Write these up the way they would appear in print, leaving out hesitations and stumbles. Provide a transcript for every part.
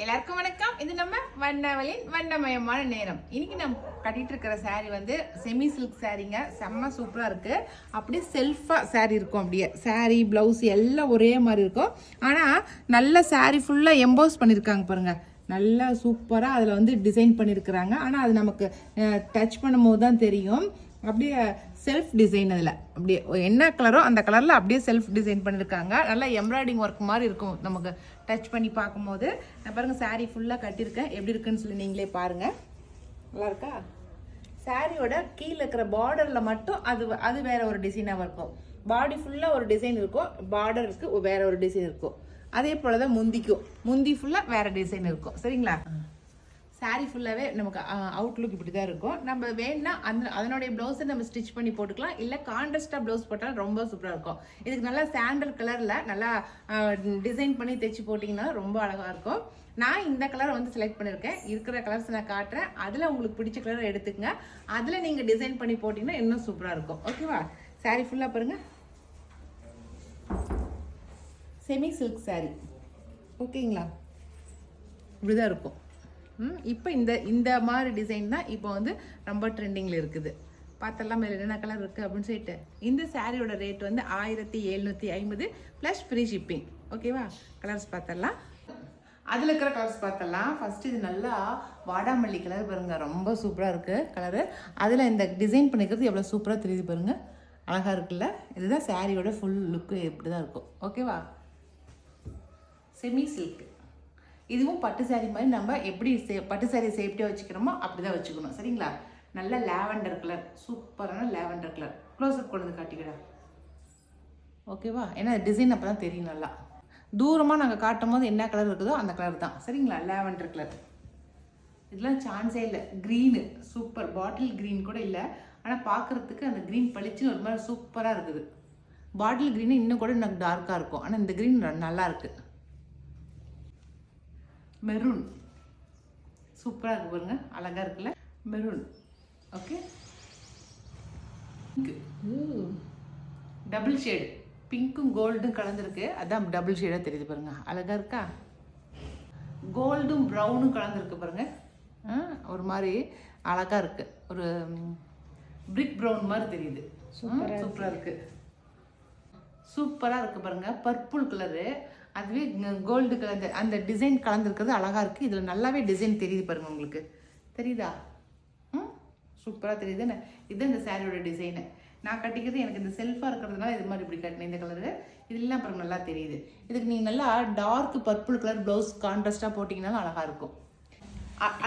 எல்லாருக்கும் வணக்கம். இது நம்ம வண்ணாவலின் வண்ணமயமான நேரம். இன்னைக்கு நம்ம கட்டிட்டு இருக்கிற சாரீ வந்து செமி சில்க் சாரீங்க. செம்ம சூப்பரா இருக்கு. அப்படியே செல்ஃபா சாரீ இருக்கும். அப்படியே சாரீ பிளவுஸ் எல்லாம் ஒரே மாதிரி இருக்கும். ஆனா நல்ல சாரீ ஃபுல்லா எம்போஸ் பண்ணிருக்காங்க பாருங்க. நல்லா சூப்பரா அதுல வந்து டிசைன் பண்ணிருக்கிறாங்க. ஆனா அது நமக்கு டச் பண்ணும்போது தான் தெரியும். அப்படியே செல்ஃப் டிசைன் அதில் அப்படியே என்ன கலரோ அந்த கலரில் அப்படியே செல்ஃப் டிசைன் பண்ணியிருக்காங்க. நல்லா எம்ப்ராய்டிங் ஒர்க் மாதிரி இருக்கும் நமக்கு டச் பண்ணி பார்க்கும்போது. நான் பாருங்கள் சாரீ ஃபுல்லாக கட்டியிருக்கேன். எப்படி இருக்குன்னு சொல்லி நீங்களே பாருங்கள். நல்லா இருக்கா? சாரியோட கீழே இருக்கிற பார்டரில் மட்டும் அது வேற ஒரு டிசைனாக இருக்கும். பாடி ஃபுல்லாக ஒரு டிசைன் இருக்கும், பார்டருக்கு வேற ஒரு டிசைன் இருக்கும். அதே போல் தான் முந்தி ஃபுல்லாக வேற டிசைன் இருக்கும். சரிங்களா? சாரீ ஃபுல்லாகவே நமக்கு அவுட்லுக் இப்படி தான் இருக்கும். நம்ம வேணும்னா அதனுடைய ப்ளவுஸை நம்ம ஸ்டிச் பண்ணி போட்டுக்கலாம். இல்லை கான்ட்ராஸ்டாக ப்ளவுஸ் போட்டாலும் ரொம்ப சூப்பராக இருக்கும். இதுக்கு நல்லா சாண்டல் கலரில் நல்லா டிசைன் பண்ணி தைச்சி போட்டிங்கன்னா ரொம்ப அழகாக இருக்கும். நான் இந்த கலரை வந்து செலக்ட் பண்ணியிருக்கேன். இருக்கிற கலர்ஸ் நான் காட்டுறேன். அதில் உங்களுக்கு பிடிச்ச கலரை எடுத்துக்கங்க. அதில் நீங்கள் டிசைன் பண்ணி போட்டிங்கன்னா இன்னும் சூப்பராக இருக்கும். ஓகேவா? சாரீ ஃபுல்லாக பாருங்கள். Semi silk sari. ஓகேங்களா? இப்படிதான் இருக்கும். இப்போ இந்த மாதிரி டிசைன் தான் இப்போ வந்து ரொம்ப ட்ரெண்டிங்கில் இருக்குது. பார்த்தெல்லாம் மேலே என்ன கலர் இருக்குது அப்படின்னு சொல்லிட்டு. இந்த சாரியோட ரேட் வந்து 1750 ப்ளஸ் ஃப்ரீ ஷிப்பிங். ஓகேவா? கலர்ஸ் பார்த்தலாம். அதில் இருக்கிற கலர்ஸ் பார்த்தலாம். ஃபஸ்ட்டு இது நல்லா வாடாமல்லி கலர் பாருங்கள். ரொம்ப சூப்பராக இருக்குது கலரு. அதில் இந்த டிசைன் பண்ணிக்கிறது எவ்வளோ சூப்பராக தெரியுது பாருங்கள். அழகாக இருக்குல்ல? இதுதான் சாரியோட ஃபுல் லுக்கு இப்படி தான் இருக்கும். ஓகேவா? Semi silk. இதுவும் பட்டு சாரீ மாதிரி நம்ம எப்படி பட்டு சாரீ சேஃப்டியாக வச்சுக்கிறோமோ அப்படி தான் வச்சுக்கணும். சரிங்களா? நல்ல லாவெண்டர் கலர், சூப்பரான லாவெண்டர் கலர். க்ளோஸ்அப் கொண்டு வந்து காட்டிக்கிடா. ஓகேவா? ஏன்னா டிசைன் அப்போ தான் தெரியும் நல்லா. தூரமாக நாங்கள் காட்டும் போது என்ன கலர் இருக்குதோ அந்த கலர் தான். சரிங்களா? Lavender colour. இதெல்லாம் சான்ஸே இல்லை. Green super. பாட்டில் க்ரீன் கூட இல்லை. ஆனால் பார்க்குறதுக்கு அந்த க்ரீன் பளிச்சுன்னு ஒரு மாதிரி சூப்பராக இருக்குது. பாட்டில் க்ரீனு இன்னும் கூட எனக்கு டார்க்காக இருக்கும். ஆனால் இந்த க்ரீன் நல்லா இருக்குது. மெரூன் சூப்பராக இருக்கு பாருங்க. அழகாக இருக்குல்ல? மெரூன். ஓகே. டபுள் ஷேடு பிங்க்கும் கோல்டும் கலந்துருக்கு. அதான் டபுள் ஷேடாக தெரியுது பாருங்க. அழகாக இருக்கா? கோல்டும் ப்ரௌனும் கலந்துருக்கு பாருங்க. ஒரு மாதிரி அழகாக இருக்கு. ஒரு பிரிக் ப்ரௌன் மாதிரி தெரியுது. சூப்பராக இருக்கு. சூப்பராக இருக்கு பாருங்க. பர்பிள் கலரு, அதுவே கோல்டு கலர் அந்த டிசைன் கலந்துருக்கிறது அழகாக இருக்குது. இதில் நல்லாவே டிசைன் தெரியுது பாருங்கள். உங்களுக்கு தெரியுதா? சூப்பராக தெரியுதுன்னு. இதுதான் இந்த சாரியோட டிசைனு. நான் கட்டிக்கிறது எனக்கு இந்த செல்ஃபாக இருக்கிறதுனால இது மாதிரி இப்படி கட்டினேன். இந்த கலரு இதெல்லாம் பாருங்கள் நல்லா தெரியுது. இதுக்கு நீங்கள் நல்லா டார்க் பர்பிள் கலர் ப்ளவுஸ் கான்ட்ராஸ்டாக போட்டிங்கனாலும் அழகாக இருக்கும்.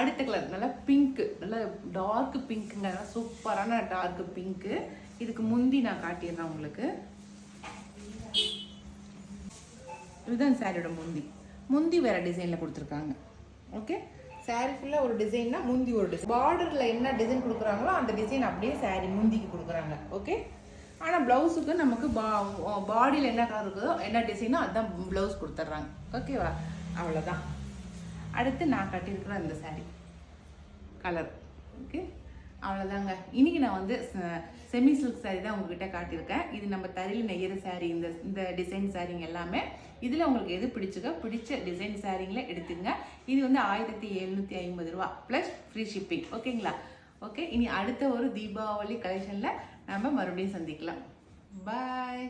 அடுத்த கலர் நல்லா பிங்க்கு, நல்லா டார்க் பிங்க்குங்க. சூப்பரான டார்க் பிங்க்கு. இதுக்கு முந்தி நான் காட்டிடுறேன் உங்களுக்கு. இதுதான் சாரியோட முந்தி வேற டிசைன்ல கொடுத்துருக்காங்க. ஓகே. சாரி ஃபுல்லாக ஒரு டிசைன்னா முந்தி ஒரு டிசைன். பார்டரில் என்ன டிசைன் கொடுக்குறாங்களோ அந்த டிசைன் அப்படியே சாரி முந்திக்கு கொடுக்குறாங்க. ஓகே. ஆனால் ப்ளவுஸுக்கு நமக்கு பாடியில் என்ன கலர் இருக்குதோ என்ன டிசைனோ அதுதான் ப்ளவுஸ் கொடுத்துட்றாங்க. ஓகேவா? அவ்வளோதான். அடுத்து நான் கட்டியிருக்கிற இந்த சாரி கலர். ஓகே. அவ்வளோதாங்க. இன்றைக்கி நான் வந்து செமி சில்க் சாரீ தான் உங்ககிட்ட காட்டியிருக்கேன். இது நம்ம தறியில் நெய்கிற சாரீ. இந்த டிசைன் சாரீங்க எல்லாமே இதில் உங்களுக்கு எது பிடிச்ச டிசைன் சாரீங்களே எடுத்துங்க. இது வந்து 1750 ரூபா ப்ளஸ் ஃப்ரீ ஷிப்பிங். ஓகேங்களா? ஓகே. இனி அடுத்த ஒரு தீபாவளி கலெக்ஷனில் நம்ம மறுபடியும் சந்திக்கலாம். பாய்.